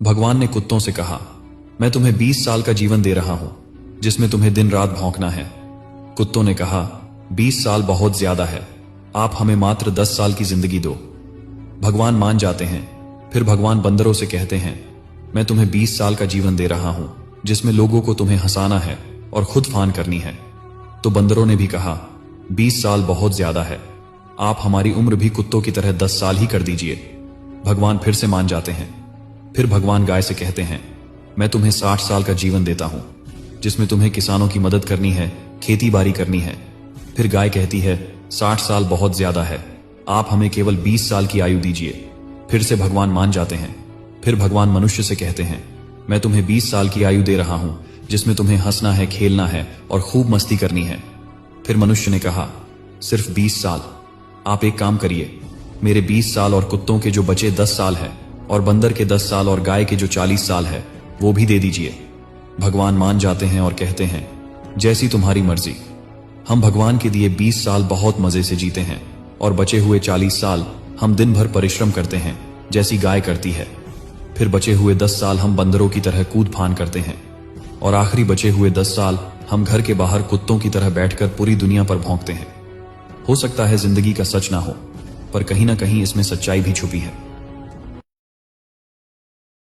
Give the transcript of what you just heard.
भगवान ने कुत्तों से कहा, मैं तुम्हें 20 साल का जीवन दे रहा हूं जिसमें तुम्हें दिन रात भौंकना है। कुत्तों ने कहा, 20 साल बहुत ज्यादा है, आप हमें मात्र 10 साल की जिंदगी दो। भगवान मान जाते हैं। फिर भगवान बंदरों से कहते हैं, मैं तुम्हें 20 साल का जीवन दे रहा हूं जिसमें लोगों को तुम्हें हंसाना है और खुद फान करनी है। तो बंदरों ने भी कहा, 20 साल बहुत ज्यादा है, आप हमारी उम्र भी कुत्तों की तरह 10 साल ही कर दीजिए। भगवान फिर से मान जाते हैं। फिर भगवान गाय से कहते हैं, मैं तुम्हें 60 साल का जीवन देता हूं जिसमें तुम्हें किसानों की मदद करनी है, खेती बाड़ी करनी है। फिर गाय कहती है, 60 साल बहुत ज्यादा है, आप हमें केवल 20 साल की आयु दीजिए। फिर से भगवान मान जाते हैं। फिर भगवान मनुष्य से कहते हैं, मैं तुम्हें 20 साल की आयु दे रहा हूं जिसमें तुम्हें हंसना है, खेलना है और खूब मस्ती करनी है। फिर मनुष्य ने कहा, सिर्फ 20 साल। आप एक काम करिए, मेरे 20 साल और कुत्तों के जो बचे 10 साल है और बंदर के 10 साल और गाय के जो 40 साल है वो भी दे दीजिए। भगवान मान जाते हैं और कहते हैं, जैसी तुम्हारी मर्जी। हम भगवान के दिए 20 साल बहुत मजे से जीते हैं और बचे हुए 40 साल हम दिन भर परिश्रम करते हैं जैसी गाय करती है। फिर बचे हुए 10 साल हम बंदरों की तरह कूद फान करते हैं और आखिरी बचे हुए 10 साल हम घर के बाहर कुत्तों की तरह बैठकर पूरी दुनिया पर भौंकते हैं। हो सकता है जिंदगी का सच ना हो, पर कहीं ना कहीं इसमें सच्चाई भी छुपी है।